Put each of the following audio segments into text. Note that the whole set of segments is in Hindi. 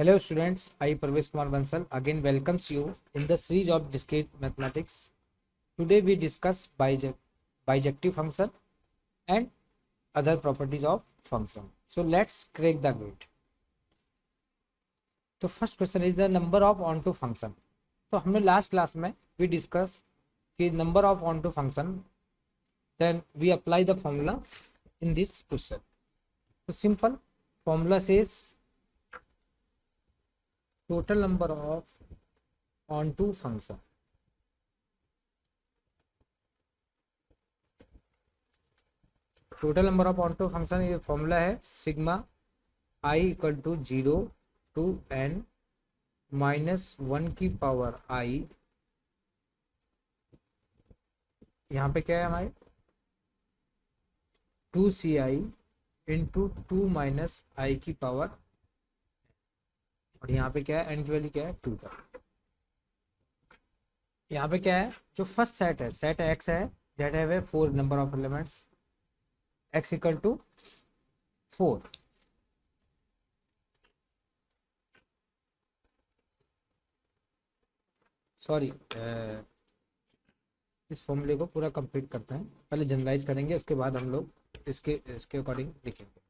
Hello students, I Parvesh Kumar Bansal again welcomes you in the series of discrete mathematics. Today we discuss bijective function and other properties of function. So let's crack the gate. तो first question is the number of onto function. तो हमने लास्ट क्लास में वी डिस्कस कि number of onto function, then we apply the formula in this question. तो simple formula says total number of onto function total number of onto function ये फॉर्मूला है sigma i equal to 0 to n minus 1 की पावर i. यहाँ पे क्या है हमारे 2ci इंटू 2 माइनस i की पावर, और यहाँ पे क्या है n की वैल्यू क्या है 2 तक. यहाँ पे क्या है जो फर्स्ट सेट है, सेट x है, that have 4 number of elements, x equal to 4. Sorry, इस फॉर्मूले को पूरा कंप्लीट करते हैं, पहले जनरलाइज करेंगे, उसके बाद हम लोग इसके अकॉर्डिंग लिखेंगे.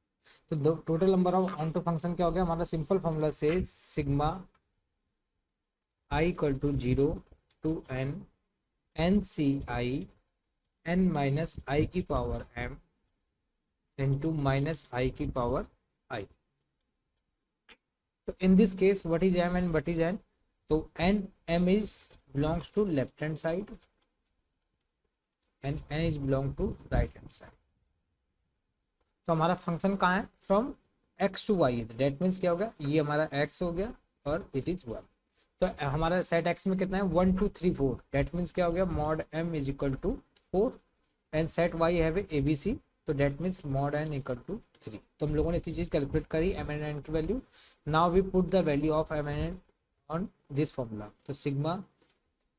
तो total number of onto function क्या हो गया हमारा, सिंपल फॉर्मूला से sigma i equal to 0 to n n c i n minus i की power m into minus i की पावर i. तो in this case what is m and what is n. तो m is belongs to left hand side and n is belong to right hand side. तो हमारा फंक्शन कहाँ है, from x to y, that means क्या होगा, ये हमारा x हो गया और इट इज 1. तो हमारा सेट x में कितना है 1 2 3 4, डेट मीन्स क्या हो गया mod m is equal to 4 and set y have a b c, तो that means mod n equal to 3. तो हम लोगों ने इतनी चीज कैलकुलेट करी m एंड n की value. Now we put the value of m and n on this formula. तो sigma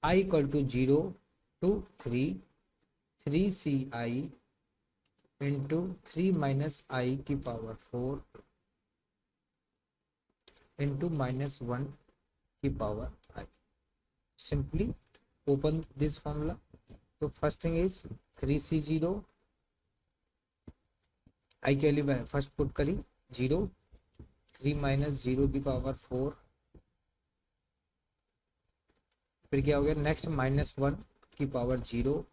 i equal to 0 to 3 C i into 3 minus i की पावर 4 इंटू माइनस 1 की power i. Simply open this formula. तो first thing is 3c0, i की वैल्यू फर्स्ट पुट करी 0, 3 माइनस 0 की पावर 4, फिर क्या हो गया नेक्स्ट माइनस 1 की पावर 0.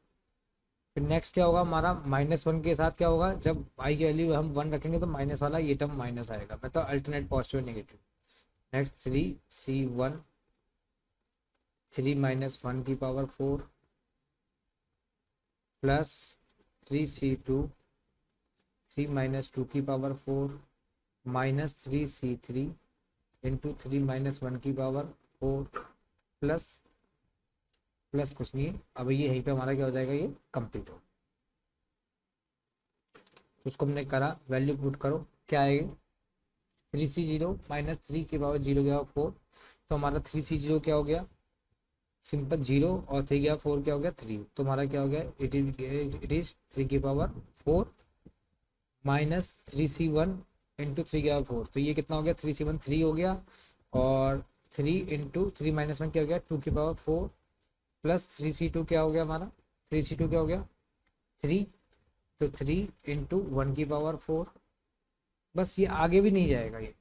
फिर नेक्स्ट क्या होगा हमारा माइनस 1 के साथ क्या होगा, जब आई की वैल्यू हम 1 रखेंगे तो माइनस वाला ये टर्म माइनस आएगा, मतलब alternate positive negative. Next 3c1, 3 minus 1 की पावर 4 प्लस 3c2, 3 माइनस 2 की power 4 minus 3c3 into 3 minus 1 की पावर 4 प्लस कुछ नहीं है. अब ये यहीं पे हमारा क्या हो जाएगा, ये कंप्लीट हो. तो उसको हमने करा, वैल्यू पुट करो, क्या आएगी 3c0 माइनस 3 की पावर 0 गया 4. तो हमारा 3c0 क्या हो गया, सिंपल 0 और 3 गया 4 क्या हो गया 3. तो हमारा क्या हो गया इट इज 3 की पावर 4 माइनस 3c1 इंटू 3 गया 4. तो ये कितना हो गया 3c1 3 हो गया, और 3 इंटू 3 माइनस 1 क्या हो गया 2 की पावर 4 प्लस 3c2 क्या हो गया हमारा 3c2 क्या हो गया 3. तो 3 इंटू 1 की पावर 4. बस ये आगे भी नहीं जाएगा ये,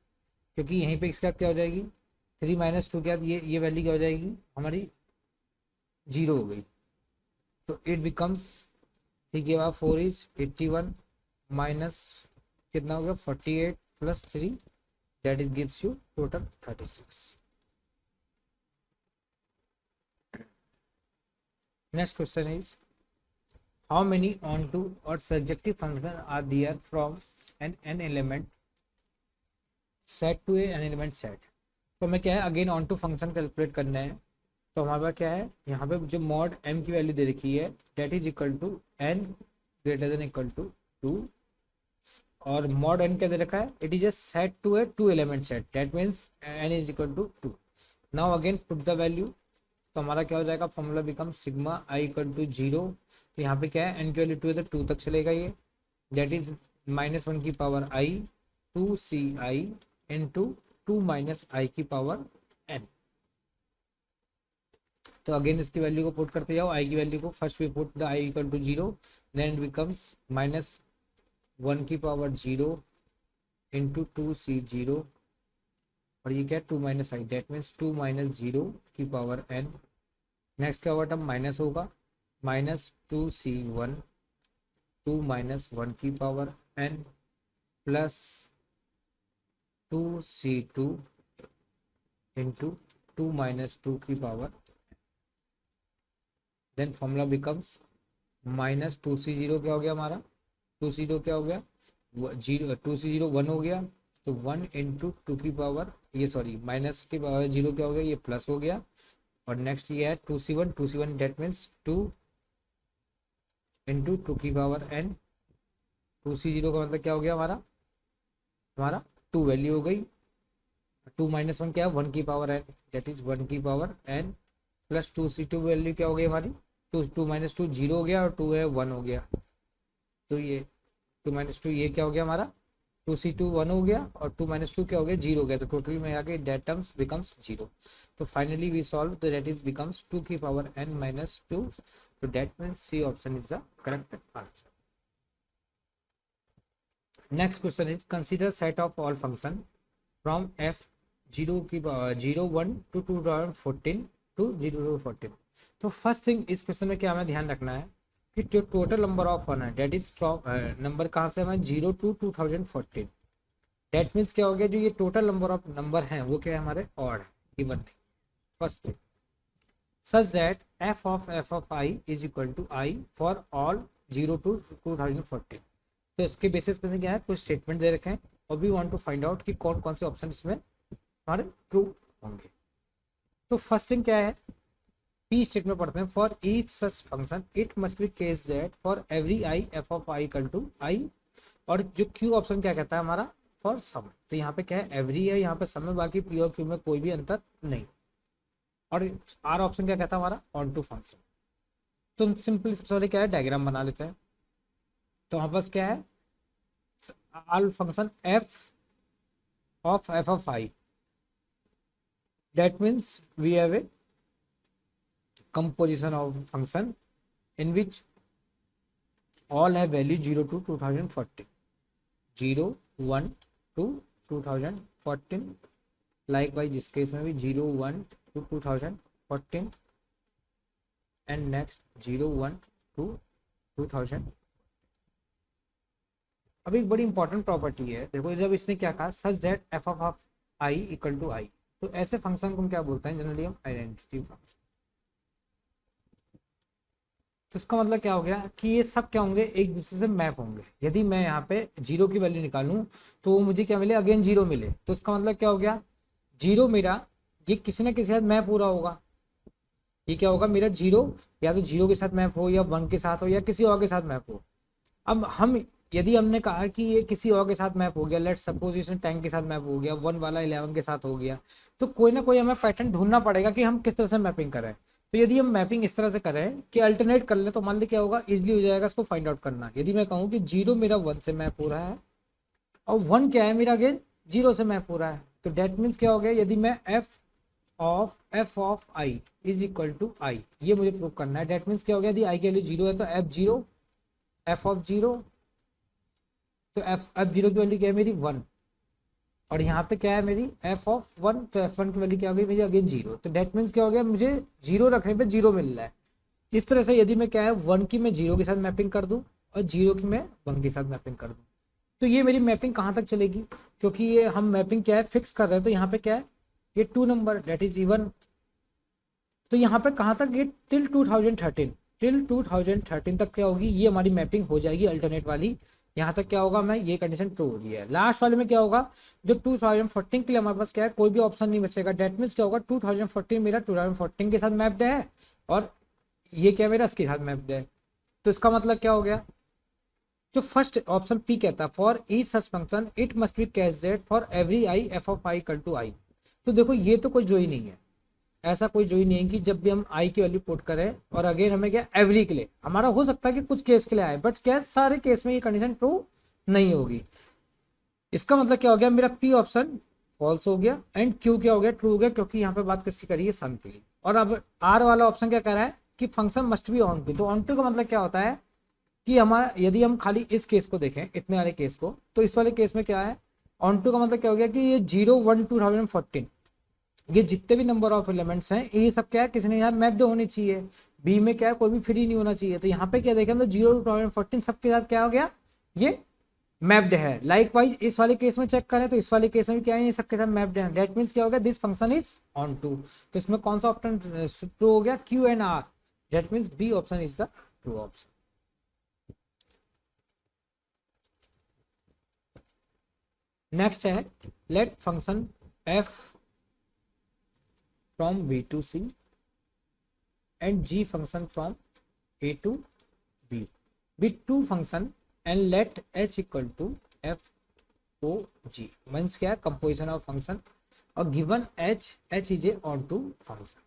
क्योंकि यहीं पे इसका क्या हो जाएगी 3 माइनस 2 क्या, ये वैल्यू क्या हो जाएगी हमारी 0 हो गई. तो इट बिकम्स 3 की पावर 4 इज 81 माइनस कितना हो गया 48 plus 3, that is gives you total 36. Next question is, how many onto or surjective functions are there from an element set to an element set. तो हमें क्या है अगेन onto फंक्शन कैलकुलेट करना है. तो हमारे पास क्या है यहाँ पे जो मॉड m की वैल्यू दे रखी है, that is equal to n greater than equal to 2, और मॉड n क्या दे रखा है, it is a set to a 2 element set, that means n is equal to 2. Now again put the value. तो हमारा क्या हो जाएगा formula become sigma i equal to 0. तो यहाँ पे क्या है n की वैल्यू 2 है तो 2 तक चलेगा ये, दैट इज माइनस 1 की power i 2ci into 2 minus i की पावर n। तो अगेन इसकी वैल्यू को पुट करते जाओ, आई की वैल्यू को first we put the i equal to 0, then it becomes minus 1 की पावर 0 इंटू 2c0, और ये क्या है 2 minus i, that means 2 minus 0 की पावर n। नेक्स्ट क्या हुआ टर्म माइनस होगा, माइनस 2c1 2 माइनस 1 की power n plus 2c2 into 2 minus 2 की power, then formula becomes minus 2c0 क्या हो गया हमारा, 2c0 क्या हो गया 0, 2c0 1 हो गया, तो 1 इंटू 2 की पावर, ये सॉरी माइनस के पावर 0 क्या हो गया, ये प्लस हो गया, और नेक्स्ट ये है 2c1 डेट मीन्स 2 इंटू 2 की पावर n। 2c0 का मतलब क्या हो गया हमारा 2 वैल्यू हो गई, 2 माइनस 1 क्या है 1 की पावर n, डेट इज 1 की power n plus 2c2 value क्या हो गई हमारी, 2 माइनस 2 0 हो गया, और 2 है 1 हो गया, तो ये 2 माइनस 2 ये क्या हो गया हमारा 2c2 1 हो गया, और 2 माइनस 2 क्या हो गया 0 हो गया, तो टोटल में आके डेट टर्म्स बिकम्स 0। तो finally we solve the that is becomes 2 की पावर n माइनस 2, तो that means C option is the correct answer. Next question is consider set of all function from f 0 1 to 2014 to 0 to 14। तो फर्स्ट थिंग इस क्वेश्चन में क्या हमें ध्यान रखना है कि जो टोटल नंबर ऑफ वन है डेट इज फ्रॉम नंबर कहाँ से हमें 0 to 2014, डेट मीन्स क्या हो गया जो ये टोटल नंबर ऑफ नंबर हैं वो क्या है हमारे ऑड है, इवन नहीं। First thing such that f of i is equal to i for all 0 to 2014। तो इसके बेसिस पे क्या है कुछ स्टेटमेंट दे रखे हैं, और we want to find out कि कौन कौन से ऑप्शन इसमें हमारे ट्रू होंगे। तो फर्स्ट थिंग क्या है, पी स्टेटमेंट पढ़ते हैं, for each such function it must be case that for every i f of i equal to i, और जो क्यू ऑप्शन क्या कहता है हमारा फॉर सम, तो यहाँ पे क्या है एवरी है, यहाँ पे सम है, बाकी पी और क्यू में कोई भी अंतर नहीं, और आर ऑप्शन क्या कहता है हमारा ऑन टू फंक्शन। तो सिंपली सबसे पहले क्या है डायग्राम बना लेते हैं, तो हमारे पास क्या है all function F of I, that means we have a composition of function in which all have value 0 to 2014, 0 1 to 2014, likewise इस केस में भी 0 1 to 2014 and next 0 1 to 2000। अब एक बड़ी इंपॉर्टेंट प्रॉपर्टी है, देखो जब इसने क्या कहा such that f of i equal to i, तो ऐसे फंक्शन को हम क्या बोलते हैं जनरली हम आइडेंटिटी फंक्शन। तो इसका मतलब क्या हो गया कि ये सब क्या होंगे एक दूसरे से मैप होंगे, यदि मैं यहाँ पे 0 की वैल्यू निकालूं तो मुझे क्या मिले अगेन 0 मिले, तो इसका मतलब क्या हो गया 0 मेरा ये किसी ना किसी साथ मैप पूरा होगा, ये क्या होगा मेरा 0 या तो 0 के साथ मैप हो या 1 के साथ हो या किसी और के साथ मैप हो। अब हम यदि हमने कहा कि ये किसी और के साथ मैप हो गया, लेट सपोज इसमें 10 के साथ मैप हो गया, 1 वाला 11 के साथ हो गया, तो कोई ना कोई हमें पैटर्न ढूंढना पड़ेगा कि हम किस तरह से मैपिंग करें। तो यदि हम मैपिंग इस तरह से करें कि अल्टरनेट कर लें तो मान ली क्या होगा इजिली हो जाएगा इसको फाइंड आउट करना। यदि मैं कहूँ कि 0 मेरा 1 से मैप हो रहा है और 1 क्या है मेरा अगेन 0 से मैप हो रहा है, तो डेट मीन्स क्या हो गया यदि मैं f of i is equal to i, ये मुझे प्रूव करना है। डेट मीन्स क्या हो गया यदि आई के वैल्यू 0 है तो एफ ऑफ 0, तो एफ 0 की वैल्यू क्या है मेरी 1, और यहाँ पे क्या है मेरी एफ ऑफ 1, तो एफ 1 की वैल्यू क्या हो गई मेरी अगेन 0, तो डेट मीन्स क्या हो गया मुझे 0 रखने पे 0 मिल रहा है। इस तरह से यदि मैं क्या है 1 की मैं 0 के साथ मैपिंग कर दूं और 0 की मैं 1 के साथ मैपिंग कर दूं, तो ये मेरी मैपिंग कहाँ तक चलेगी, क्योंकि ये हम मैपिंग क्या है फिक्स कर रहे हैं, तो यहाँ पे क्या है ये 2 नंबर डेट इज इवन, तो यहाँ पे कहाँ तक ये टिल 2013 तक क्या होगी ये हमारी मैपिंग हो जाएगी अल्टरनेट वाली। यहाँ तक क्या होगा मैं ये कंडीशन ट्रू हो रही है। लास्ट वाले में क्या होगा जो 2014 के लिए हमारे पास क्या है कोई भी ऑप्शन नहीं बचेगा, डेट मीन्स क्या होगा 2014 मेरा 2014 के साथ मैप्ड है और ये क्या मेरा इसके साथ मैप्ड है। तो इसका मतलब क्या हो गया जो फर्स्ट ऑप्शन पी कहता है for each such function it must be case that for every i f of i equal to i. तो देखो ये तो कोई जो ही नहीं है, ऐसा कोई जो ही नहीं है कि जब भी हम आई की वैल्यू पुट करें और अगेन हमें क्या एवरी के लिए, हमारा हो सकता है कि कुछ केस के लिए आए बट क्या सारे केस में ये कंडीशन ट्रू नहीं होगी। इसका मतलब क्या हो गया मेरा पी ऑप्शन फॉल्स हो गया, एंड क्यू क्या हो गया, ट्रू हो गया, क्योंकि यहाँ पे बात किसकी करी है, सम के लिए। और अब आर वाला ऑप्शन क्या कह रहा है कि function must be onto. तो ऑन टू का मतलब क्या होता है कि हमारा, यदि हम खाली इस केस को देखें, इतने वाले केस को, तो इस वाले केस में क्या है, ऑन टू का मतलब क्या हो गया कि ये 0 1 2014 ये जितने भी नंबर ऑफ एलिमेंट्स हैं ये सब क्या है, किसी ने यहाँ मैप्ड होनी चाहिए। बी में क्या है, कोई भी फ्री नहीं होना चाहिए। तो यहाँ पे क्या देखें, तो 0 to 2014 सबके साथ क्या हो गया, ये मैप्ड है। लाइक वाइज इस वाले केस में चेक करें तो इस वाले केस में क्या है, ये सबके साथ मैप्ड है। दैट मीन्स क्या हो गया, this function is onto. तो इसमें कौन सा ऑप्शन ट्रू हो गया, Q and R. That means B option is the true option. Next है, let function f from B to C and G function from A to B with two function and let h equal to f o g। Means क्या है, कंपोजिशन ऑफ फंक्शन और given h is a onto function.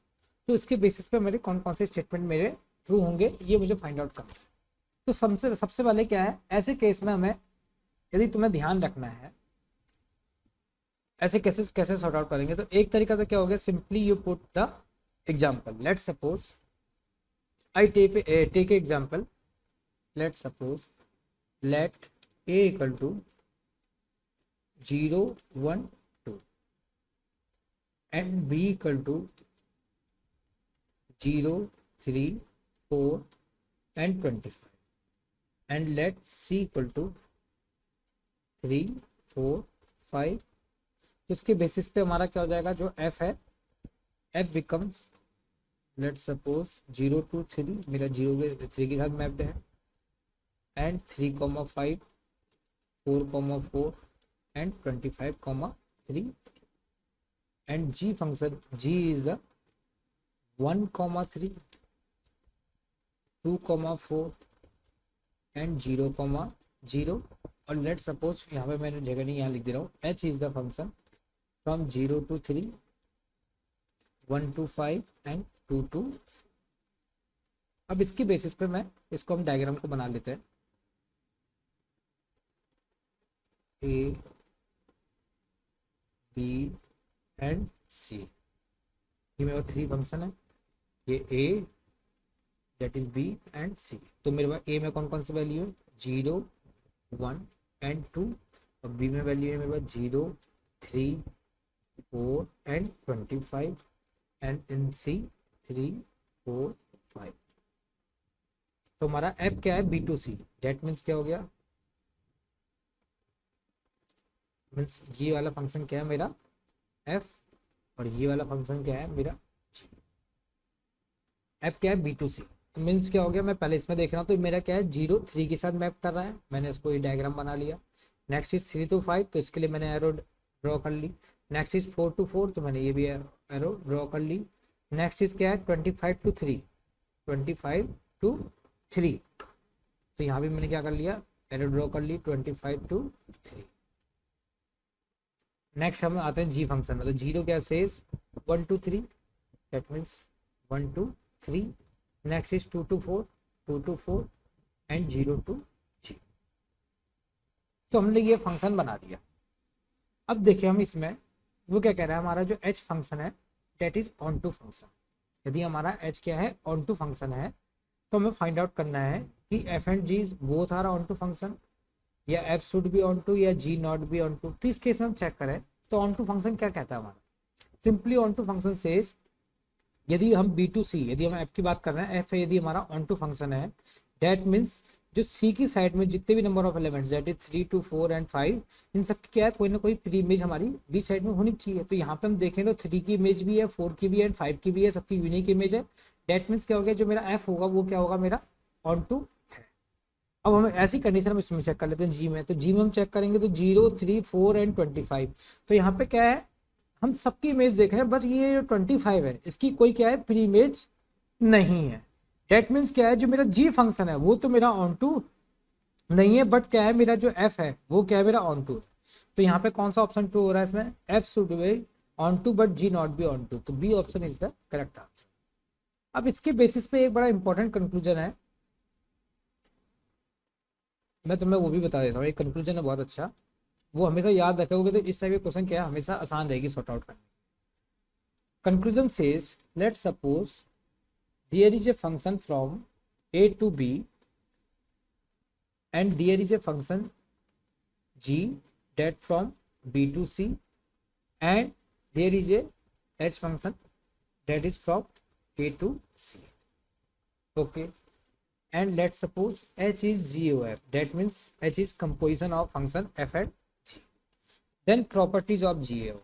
तो इसके बेसिस पे मेरे कौन कौन से स्टेटमेंट मेरे ट्रू होंगे ये मुझे फाइंड आउट करना है। तो सबसे पहले क्या है, ऐसे केस में हमें, यदि तुम्हें ध्यान रखना है ऐसे केसेस कैसे सॉर्ट आउट करेंगे, तो एक तरीका तो क्या हो गया, simply you put the example. Let suppose I take example. Let's suppose let a equal to 0 1 2 and b equal to 0 3 4 and 25 and let c equal to 3 4 5। तो इसके बेसिस पे हमारा क्या हो जाएगा, जो f है, f बिकम्स, लेट सपोज 0 2 3, मेरा 0 के 3 के साथ मैप्ड है, and 3, 5, 4, 4 and 25, 3 and g function, g is the 1, 3, 2, 4 and 0, 0। और लेट सपोज यहाँ पे मैंने जगह नहीं, यहाँ लिख दे रहा हूँ, h is the function from 0 to 3, 1 to 5 and 2 to। अब इसकी बेसिस पे मैं इसको, हम डायग्राम को बना लेते हैं। A B एंड C, ये मेरे पास 3 फंक्शन है, ये A, that is B and C। तो मेरे पास A में कौन कौन सी वैल्यू है, 0 1 एंड 2, और B में वैल्यू है मेरे पास 0 3 4 एंड 25 एंड इन C 3 4 5। तो हमारा F क्या है, B2C। दैट मीन्स क्या हो गया, मीन्स ये वाला फंक्शन क्या है मेरा f, और ये वाला फंक्शन क्या है मेरा g। f क्या है, B2C। तो मीन्स क्या हो गया, मैं पहले इसमें देख रहा हूँ, तो मेरा क्या है, 0 3 के साथ मैप कर रहा है, मैंने इसको ये डायग्राम बना लिया। नेक्स्ट इज 3 to 5, तो इसके लिए मैंने एरो ड्रॉ कर ली। नेक्स्ट इज 4 to 4, तो मैंने ये भी एरो ड्रॉ कर ली। नेक्स्ट इज क्या है, 25 to 3, 25 to 3, तो यहाँ भी मैंने क्या कर लिया, एरो ड्रॉ कर ली, 25 to 3। नेक्स्ट हम आते हैं जी फंक्शन में। तो 0 क्या says 1 to 3, that means 1 to 3। Next is 2 to 4, 2 to 4 and 0 to g। तो हमने ये फंक्शन बना दिया। अब देखिए हम इसमें वो क्या कह रहा है, हमारा जो h फंक्शन है that is onto function. यदि हमारा h क्या है, ऑन टू फंक्शन है, तो हमें फाइंड आउट करना है कि f and g both are onto function, या f should be onto, या g not be onto. तो इस केस में हम चेक करें तो ऑन टू फंक्शन क्या कहता है हमारा, simply onto function says, यदि हम B2C, यदि हम f की बात कर रहे हैं, f यदि हमारा ऑन टू फंक्शन है, दैट मीन्स जो C की साइड में जितने भी number of elements that is 3 to 4 and 5, इन सब की क्या है, कोई ना कोई प्री इमेज हमारी B साइड में होनी चाहिए। तो यहाँ पे हम देखें तो 3 की इमेज भी है, 4 की भी है, 5 की भी है, सबकी यूनिक इमेज है। दैट मीन्स क्या हो गया, जो मेरा f होगा वो क्या होगा, मेरा ऑन टू है। अब हमें ऐसी कंडीशन हम इसमें चेक कर लेते हैं जी में। तो जी में हम चेक करेंगे तो 0 3 4 एंड 25। तो यहाँ पे क्या है, हम सबकी इमेज देख रहे हैं, बट ये जो 25 है इसकी कोई क्या है, प्री इमेज नहीं है। डेट मीन्स क्या है, जो मेरा जी फंक्शन है वो तो मेरा ऑन टू नहीं है, बट क्या है, मेरा जो एफ है वो क्या है, मेरा ऑन टू है। तो यहाँ पे कौन सा ऑप्शन ट्रू हो रहा है इसमें, f should be onto but g not be onto. तो B option is the correct answer. अब इसके बेसिस पे एक बड़ा इंपॉर्टेंट कंक्लूजन है, मैं तुम्हें वो भी बता देता हूँ। एक कंक्लूजन है बहुत अच्छा, वो हमेशा याद रखोगे तो इस टाइप के क्वेश्चन क्या है, हमेशा आसान रहेगी सॉर्ट आउट करने। Conclusion says let suppose there is a function from a to b and there is a function g that from b to c and there is a h function that is from a to c. Okay, and let's suppose h is GOF, that means h is composition of function f and g. Then properties of GOF.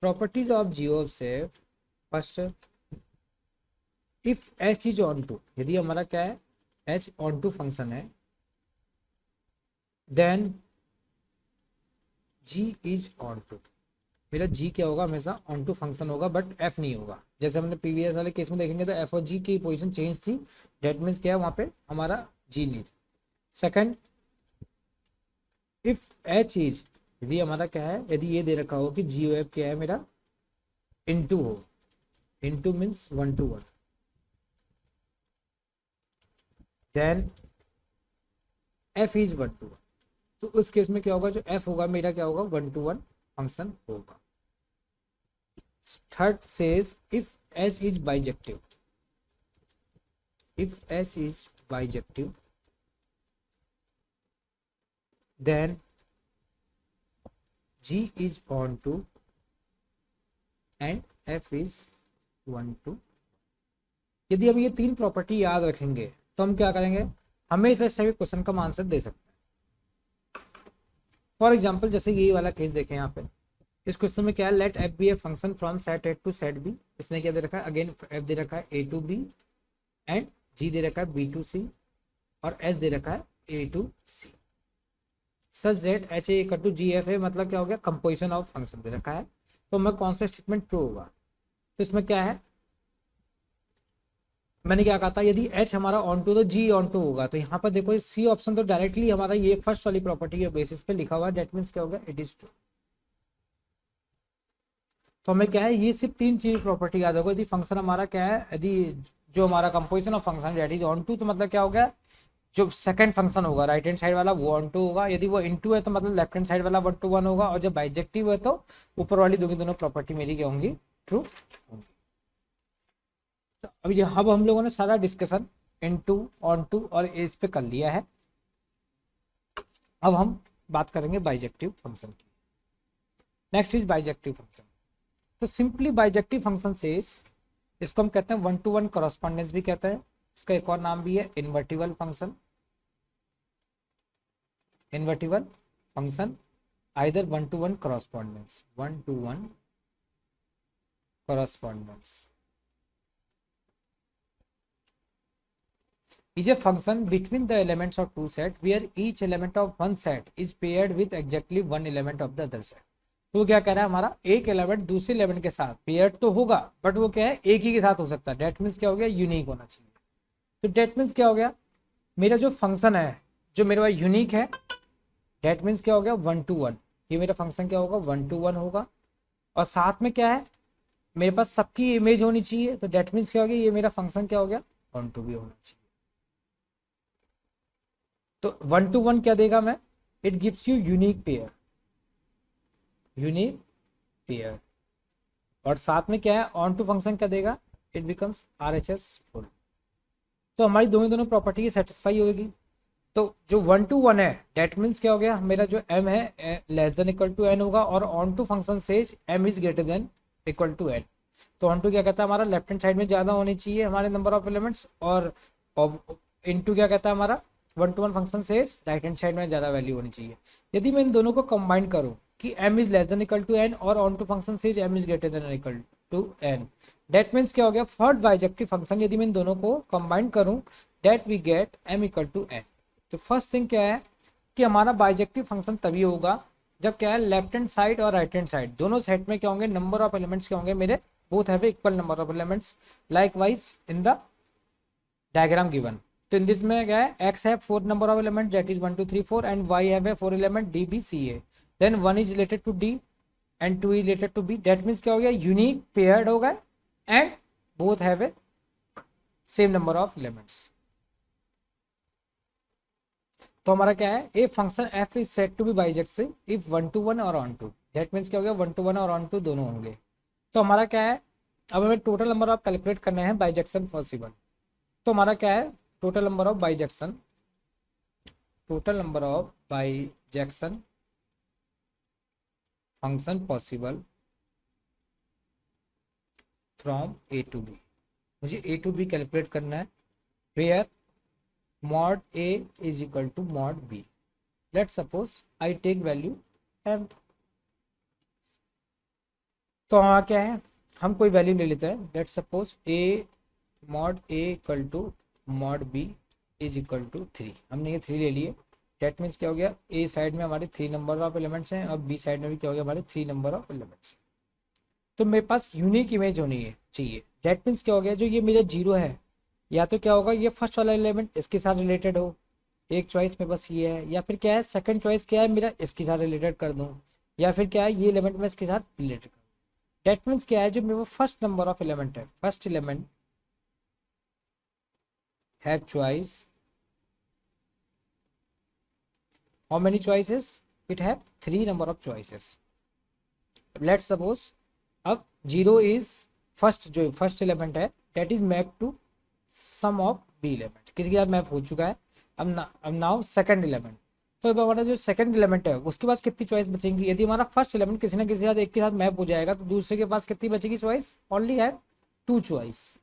Properties of GOF से first, if h is onto, यदि हमारा क्या है h ऑन टू फंक्शन है, then g is onto, मेरा g क्या होगा, हमेशा ऑन टू फंक्शन होगा बट f नहीं होगा। जैसे हमने प्रीवियस वाले केस में देखेंगे तो f और g की पोजीशन चेंज थी, डेट मीन्स क्या है वहां पे हमारा g नहीं था। सेकंड, इफ h इज, यदि हमारा क्या है, यदि ये दे रखा हो कि GOF क्या है मेरा इनटू हो, into means 1 to 1, then f is 1 to 1, तो उस केस में क्या होगा, जो f होगा मेरा क्या होगा 1 to 1 फंक्शन होगा। Third says if h is bijective, if h is bijective then g is on to and f is 1 to। यदि हम ये तीन प्रॉपर्टी याद रखेंगे तो हम क्या करेंगे, हमेशा इस टाइप के क्वेश्चन का आंसर दे सकते हैं। फॉर एग्जांपल जैसे ये वाला केस देखें यहाँ पे, इस क्वेश्चन में क्या है, let f be a function from set A to set B. इसने क्या दे रखा है, अगेन f दे रखा है a to b and g दे रखा है b to c और s दे रखा है a to c। Such that H A equal to G F है, मतलब क्या हो गया, कंपोजिशन ऑफ फंक्शन दे रखा है। तो मैं कौन सा स्टेटमेंट ट्रू होगा, तो इसमें क्या है, मैंने क्या कहा था, यदि एच हमारा ऑन टू तो जी ऑन टू होगा। तो यहाँ पर देखो सी ऑप्शन तो डायरेक्टली हमारा ये फर्स्ट वाली प्रॉपर्टी के बेसिस पे लिखा हुआ है, डेट मीन्स क्या होगा, इट इज ट्रू। तो हमें क्या है, ये सिर्फ तीन चीज प्रॉपर्टी याद होगा। यदि फंक्शन हमारा क्या है, यदि जो हमारा composition of function that is onto, तो मतलब क्या हो गया, जो सेकंड फंक्शन होगा राइट हैंड साइड वाला वो ऑन टू होगा, यदि वो इनटू है तो मतलब लेफ्ट हैंड साइड वाला 1 to 1 होगा, और जब बाइजेक्टिव है तो ऊपर वाली दोनों प्रॉपर्टी मेरी क्या होंगी, ट्रू होंगी। तो अब हम लोगों ने सारा डिस्कशन इनटू, ऑन टू और इस पे कर लिया है। अब हम बात करेंगे बाइजेक्टिव फंक्शन की। Next is bijective function. तो सिंपली बाइजेक्टिव फंक्शन से इसको हम कहते हैं 1 to 1 कॉरस्पॉन्डेंस भी कहते हैं, इसका एक और नाम भी है invertible function. Invertible function either 1 to 1 correspondence, 1 to 1 correspondence is a function between the elements of two set where each element of one set is paired with exactly one element of the other set। तो क्या कह रहा है, हमारा एक एलिमेंट दूसरे एलिमेंट के साथ पेयर्ड तो होगा बट वो क्या है, एक ही के साथ हो सकता है। डेट मीन्स क्या हो गया, यूनिक होना चाहिए। तो डेट मीन्स क्या हो गया, मेरा जो फंक्शन है जो मेरे पास यूनिक है, डेट मीन्स क्या हो गया 1 to 1, ये मेरा फंक्शन क्या होगा 1 to 1 होगा। और साथ में क्या है, मेरे पास सबकी इमेज होनी चाहिए, तो डेट मीन्स क्या हो गया, ये मेरा फंक्शन क्या हो गया 1 to भी होना चाहिए। तो 1 to 1 क्या देगा मैं, it gives you unique pair, unique pair. और साथ में क्या है, ऑन टू फंक्शन क्या देगा, इट बिकम्स RHS फुल। तो हमारी दोनों प्रॉपर्टी सेटिस्फाई होगी। तो जो 1 to 1 है डेट मीन्स क्या हो गया, मेरा जो m है less than equal to n होगा, और onto function says m is greater than equal to n। तो ऑन टू क्या कहता है, हमारा लेफ्ट हैंड साइड में ज्यादा होनी चाहिए हमारे नंबर ऑफ एलिमेंट्स, और इनटू क्या कहता है, हमारा 1 to 1 function says right hand side में ज्यादा वैल्यू होनी चाहिए। यदि मैं इन दोनों को कंबाइन करूं कि m इज less than equal to n और onto function says m is greater than equal to n, that means क्या हो गया, थर्ड बाइजेक्टिव फंक्शन यदि मैं इन दोनों को कंबाइन करूं that we get m equal to n। तो फर्स्ट थिंग क्या है कि हमारा बाइजेक्टिव फंक्शन तभी होगा जब क्या है, लेफ्ट हैंड साइड और राइट हैंड साइड दोनों सेट में क्या होंगे, नंबर ऑफ एलिमेंट्स क्या होंगे मेरे, both have equal number of elements likewise in the diagram given. तो इन दिस में क्या है, x है 4 number of element that is 1 2 3 4 and y have 4 element d b c a, then 1 is related to d and 2 is related to b। That means क्या हो गया, यूनिक पेयर्ड हो गए and both have a same number of elements. तो हमारा क्या है, a function F is said to be bijective if 1 to 1 और ऑन टू, दैट मीन्स क्या हो गया 1 to 1 और ऑन टू दोनों होंगे। तो हमारा क्या है, अब हमें टोटल नंबर ऑफ कैलकुलेट करना है बाइजेक्शन पॉसिबल। तो हमारा क्या है, total number of bijection, total number of bijection function possible from A to B, मुझे ए टू बी कैलकुलेट करना है, where mod a is equal to mod b. Let's suppose I take value m। तो वहाँ क्या है, हम कोई वैल्यू ले लेते हैं, let's suppose a mod a equal to mod b is equal to 3। हमने ये 3 ले लिए, डेट मीन्स क्या हो गया, a साइड में हमारे 3 नंबर ऑफ एलिमेंट्स हैं और b साइड में भी क्या हो गया, हमारे 3 नंबर ऑफ एलिमेंट्स हैं। तो मेरे पास यूनिक इमेज होनी है चाहिए, डेट मीन्स क्या हो गया, जो ये मेरा जीरो है, या तो क्या होगा ये फर्स्ट वाला एलिमेंट इसके साथ रिलेटेड हो, एक चॉइस में बस ये है, या फिर क्या है सेकंड चॉइस क्या है मेरा इसके साथ रिलेटेड कर दूं, या फिर क्या है ये एलिमेंट में इसके साथ रिलेटेड कर दूं। दैट मीन्स क्या है, जो मेरा फर्स्ट नंबर ऑफ एलिमेंट है, first element have choice, how many choices, it have 3 number of choices. Let's suppose अब जीरो इज फर्स्ट, जो फर्स्ट एलिमेंट है that is map to some of B element, किसी के साथ मैप हो चुका है। अब नाउ सेकंड एलिमेंट, तो अब हमारा जो सेकंड एलिमेंट है उसके पास कितनी चॉइस बचेंगी, यदि हमारा फर्स्ट एलिमेंट किसी ना किसी साथ एक के साथ मैप हो जाएगा तो दूसरे के पास कितनी बचेगी चॉइस, ओनली है 2 चॉइस।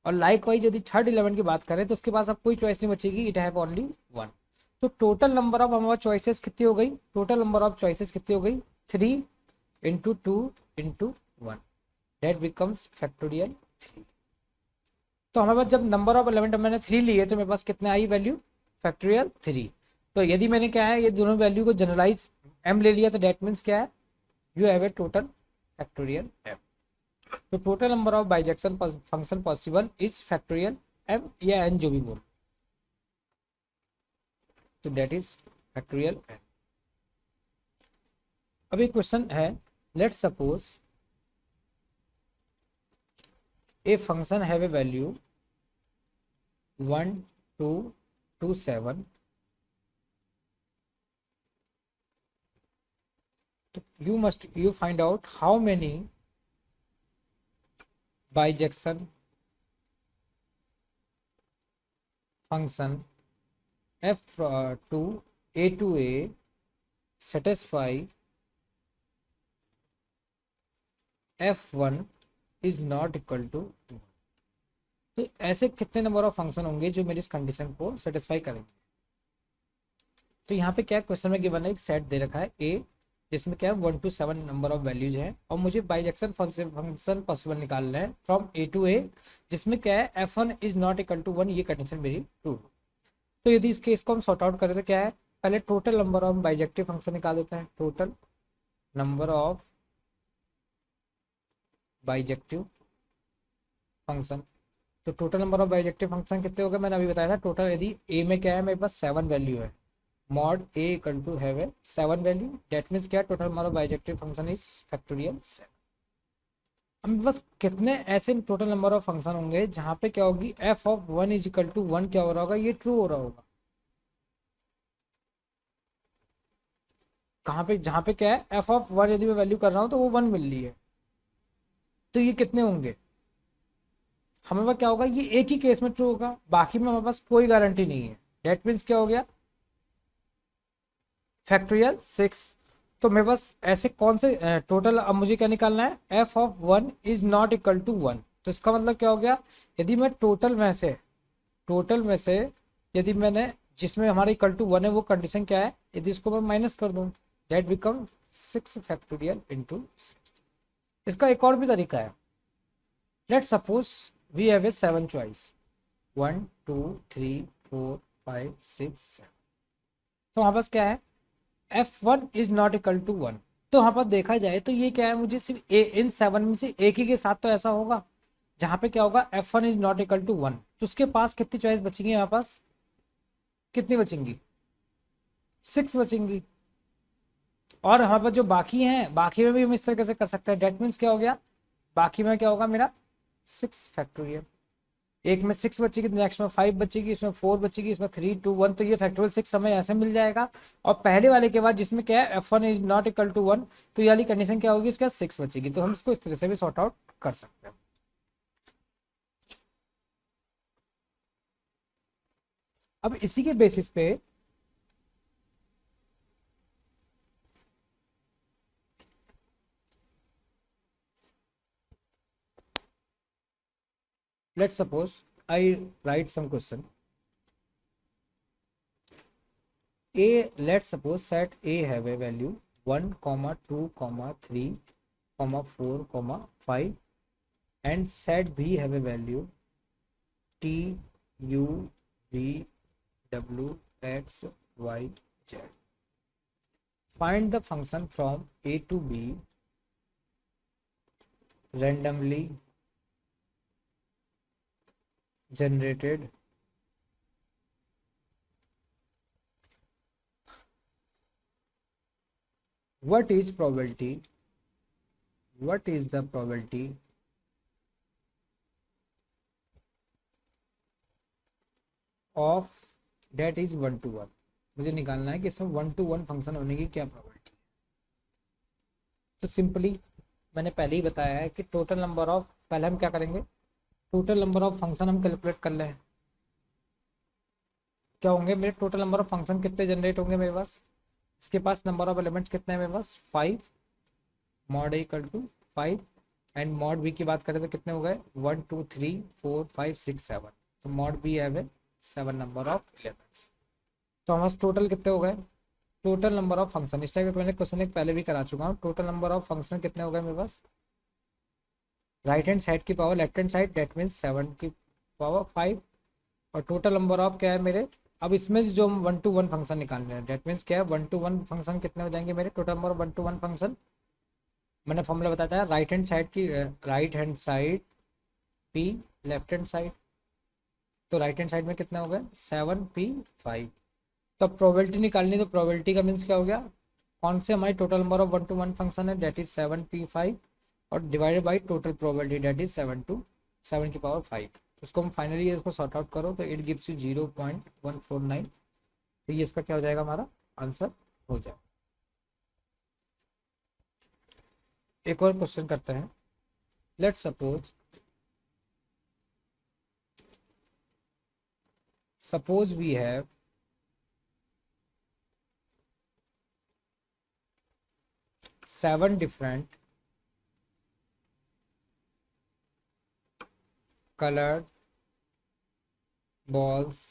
और लाइक वाइज यदि थर्ड एलिमेंट की बात करें तो उसके पास अब कोई चॉइस नहीं बचेगी, इट हैव ओनली 1। तो टोटल नंबर ऑफ हमारा चॉइसेस कितनी हो गई, टोटल नंबर ऑफ चॉइसेस कितनी हो गई, 3 into 2 into 1, that becomes factorial 3। तो हमारे पास जब नंबर ऑफ एलिमेंट मैंने 3 लिए तो मेरे पास कितने आई वैल्यू, फैक्टोरियल 3। तो यदि मैंने क्या है ये दोनों वैल्यू को जनरलाइज m ले लिया तो डेट मीन्स क्या है, you have a total factorial m। तो total number of bijection function possible is factorial m या n जो भी बोल, तो दैट इज फैक्टोरियल m। अभी क्वेश्चन है, let's suppose a function have a value 1 2 2 7, you find out how many bijection function f to a satisfy f1 is not equal to 2। तो ऐसे कितने नंबर ऑफ फंक्शन होंगे जो मेरी इस कंडीशन को सेटिस्फाई करेंगे। तो यहाँ पे क्या क्वेश्चन में गिवन है, एक सेट दे रखा है ए जिसमें क्या है 1 to 7 नंबर ऑफ वैल्यूज हैं और मुझे बाइजेक्शन फंक्शन पॉसिबल निकालना है फ्रॉम ए टू ए, जिसमें क्या है f1 is not equal to 1, ये कंडीशन मेरी ट्रू। तो यदि इस केस को हम सॉर्ट आउट करें तो क्या है, पहले total number of bijective function निकाल देते हैं, total number of bijective function. तो total number of bijective function कितने हो गए, मैंने अभी बताया था टोटल, यदि ए में क्या है मेरे पास 7 वैल्यू है, mod a equal to have a 7 value, that means क्या total number of bijective function is factorial 7। अब बस कितने ऐसे टोटल नंबर ऑफ फंक्शन होंगे जहां पे क्या होगी f of 1 is equal to 1 क्या हो रहा होगा, ये ट्रू हो रहा होगा। कहाँ पे, जहां पे क्या है f of 1 यदि मैं वैल्यू कर रहा हूँ तो वो 1 मिल रही है, तो ये कितने होंगे, हमें पास क्या होगा, ये एक ही केस में ट्रू होगा, बाकी में हमारे पास कोई गारंटी नहीं है। डेट मीन्स क्या हो गया, फैक्टोरियल 6। तो मेरे पास ऐसे कौन से टोटल, अब मुझे क्या निकालना है, f of 1 is not equal to 1। तो इसका मतलब क्या हो गया, यदि मैं टोटल में से यदि मैंने जिसमें हमारा इक्वल टू 1 है वो कंडीशन क्या है, यदि इसको मैं माइनस कर दूं दैट बिकम 6 फैक्टोरियल इंटू 6। इसका एक और भी तरीका है, let's suppose we have a 7 choice 1 2 3 4 5 6 7। तो हमारे पास क्या है, f1 is not equal to 1। तो यहाँ पर देखा जाए तो ये क्या है, मुझे सिर्फ इन 7 में से एक ही के साथ तो ऐसा होगा जहां पे क्या होगा f1 is not equal to 1, तो उसके पास कितनी चॉइस बचेंगी, यहाँ पास कितनी बचेंगी, 6 बचेंगी। और यहाँ पर जो बाकी हैं, बाकी में भी हम इस तरीके से कर सकते हैं, डेट मीन्स क्या हो गया, बाकी में क्या होगा मेरा 6 फैक्टोरियल। एक में 6 बचेगी, नेक्स्ट में 5 बचेगी, इसमें 4 बचेगी, इसमें 3 2 1, तो ये फैक्टोरियल 6 हमें ऐसे मिल जाएगा। और पहले वाले के बाद जिसमें क्या है f1 is not equal to 1, तो ये वाली कंडीशन क्या होगी, इसके 6 बचेगी। तो हम इसको इस तरह से भी सॉर्ट आउट कर सकते हैं। अब इसी के बेसिस पे let's suppose I write some question. Let's suppose set A have a value 1, 2, 3, 4, 5, and set B have a value T, U, V, W, X, Y, Z. Find the function from A to B randomly generated what is the probability of that is 1 to 1। मुझे निकालना है कि इसमें 1 to 1 फंक्शन होने की क्या प्रोबेबिलिटी है। तो सिंपली मैंने पहले ही बताया है कि टोटल नंबर ऑफ, पहले हम क्या करेंगे, टोटल नंबर ऑफ फंक्शन हम कैलकुलेट कर लें। क्या होंगे मेरे टोटल नंबर ऑफ फंक्शन कितने जनरेट होंगे मेरे पास, इसके पास नंबर ऑफ एलिमेंट्स कितने हैं मेरे पास 5, mod equal to 5, and mod B की बात करें तो कितने हो गए 1 2 3 4 5 6 7, तो मॉड बी है 7 नंबर ऑफ एलिमेंट्स। तो हमारे टोटल कितने हो गए, टोटल नंबर ऑफ फंक्शन, इस टाइप का मैंने क्वेश्चन एक पहले भी करा चुका हूँ। टोटल नंबर ऑफ फंक्शन कितने हो गए मेरे पास, राइट हैंड साइड की power left hand side, that means 7 की पावर 5, और टोटल नंबर ऑफ क्या है मेरे, अब इसमें जो हम 1 to 1 फंक्शन निकालने हैं, डेट मीन्स क्या है 1 to 1 फंक्शन कितने हो जाएंगे मेरे, total number of 1 to 1 function मैंने फॉर्मूला बताया है, राइट हैंड साइड की right hand side p left hand side, तो राइट हैंड साइड में कितना हो गया 7p5। तो प्रोबेबिलिटी निकालनी, तो प्रोबेबिलिटी का मीन्स क्या हो गया, कौन से हमारी total number of 1 to 1 function है, डेट इज 7p5, और divided by total probability that is 7 की पावर 5। उसको हम फाइनली इसको सॉर्ट आउट करो तो इट गिव्स यू 0.149, तो ये इसका क्या हो जाएगा, हमारा आंसर हो जाएगा। एक और क्वेश्चन करते हैं। Let's suppose we have seven different colored balls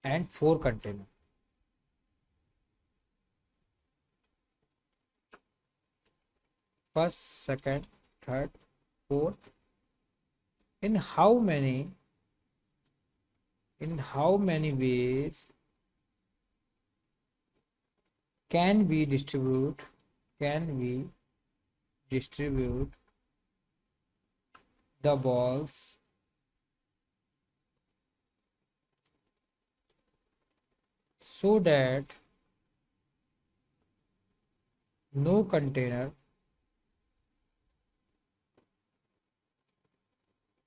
and 4 containers. First, second, third, fourth. In how many ways can we distribute the balls so that no container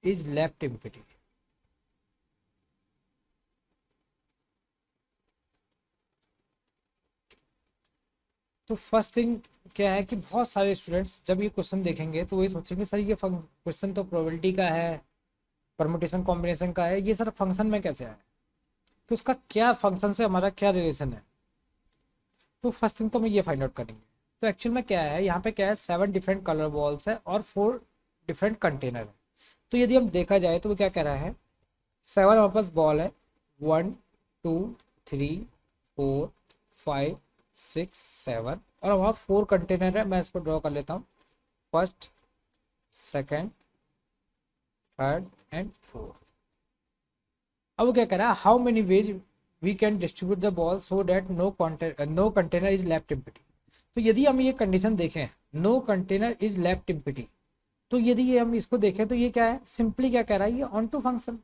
is left empty? तो फर्स्ट थिंग क्या है कि बहुत सारे स्टूडेंट्स जब ये क्वेश्चन देखेंगे तो वही सोचेंगे सर ये क्वेश्चन तो प्रोबेबिलिटी का है, परमुटेशन कॉम्बिनेशन का है, ये सर फंक्शन में कैसे आया, तो उसका क्या फंक्शन से हमारा क्या रिलेशन है। तो फर्स्ट थिंग तो हम ये फाइंड आउट करेंगे। तो एक्चुअल में क्या है, यहाँ पे क्या है 7 डिफरेंट कलर बॉल्स है और 4 डिफरेंट कंटेनर है। तो यदि हम देखा जाए तो वो क्या कह रहा है, 7 हमारे पास बॉल है 1 2 3 4 5 6 7, और वहाँ 4 कंटेनर है। मैं इसको ड्रॉ कर लेता हूँ, first second third and fourth. अब वो क्या कह रहा है, how many ways we can distribute the ball so that no container is left empty. तो यदि हम ये कंडीशन देखें no container is left empty, तो यदि ये हम इसको देखें तो ये क्या है, सिंपली क्या कह रहा है, ये onto function.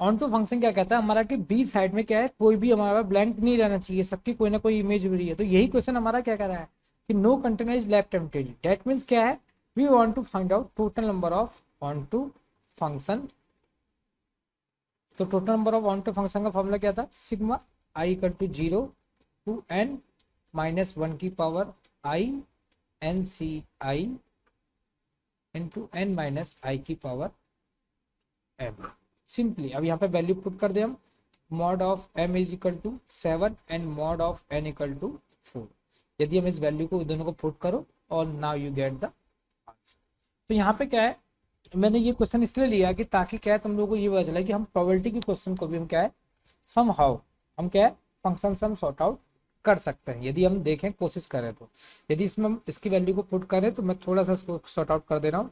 Onto function क्या कहता है हमारा कि बी साइड में क्या है, कोई भी हमारा ब्लैंक नहीं रहना चाहिए, सबकी कोई ना कोई इमेज हो रही है। तो यही क्वेश्चन हमारा क्या कह रहा है कि no container is left empty, that means क्या है we want to find out total number of onto function. तो total number of onto function का फॉर्मूला क्या था, sigma i equal to 0 to n minus 1 की power i n C i into n minus i की पावर m। सिंपली अब यहाँ पे वैल्यू पुट कर दे हम, mod of m is equal to 7 and mod of n equal to 4। यदि हम इस वैल्यू को दोनों को पुट करो और now you get the answer. तो यहाँ पे क्या है, मैंने ये क्वेश्चन इसलिए लिया कि ताकि क्या है तुम लोगों को ये पता चला कि हम प्रोबेबिलिटी के क्वेश्चन को भी हम क्या है सम हाउ हम क्या है फंक्शन सम सॉर्ट आउट कर सकते हैं, यदि हम देखें कोशिश करें तो। यदि इसमें हम इसकी वैल्यू को पुट करें तो मैं थोड़ा सा इसको सॉर्ट आउट कर दे रहा हूँ।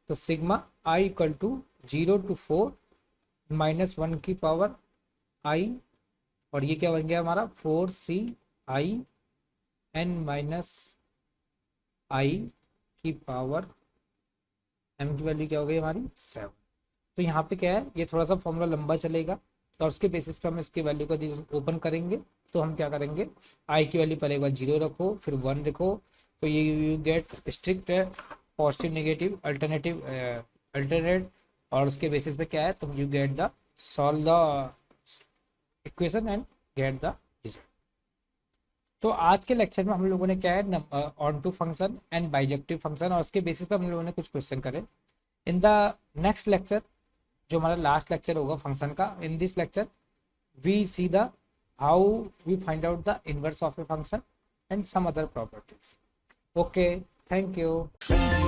तो sigma i equal to 0 to 4 minus 1 की पावर आई, और ये क्या बन गया हमारा 4c I n minus i की पावर m की वैल्यू क्या हो गई हमारी 7। तो यहाँ पे क्या है, ये थोड़ा सा फॉर्मूला लंबा चलेगा, तो उसके बेसिस पे हम इसकी वैल्यू को ओपन करेंगे। तो हम क्या करेंगे, आई की वैल्यू पहले एक बार 0 रखो फिर 1 रखो, तो ये you get strict positive negative alternate, और उसके बेसिस पे क्या है तुम you get the solve the equation and get the result. तो आज के लेक्चर में हम लोगों ने क्या है onto function and bijective function, और उसके बेसिस पे हम लोगों ने कुछ क्वेश्चन करे। इन द नेक्स्ट लेक्चर जो हमारा लास्ट लेक्चर होगा फंक्शन का, in this lecture we see the how we find out the inverse of a function and some other properties. Okay, thank you.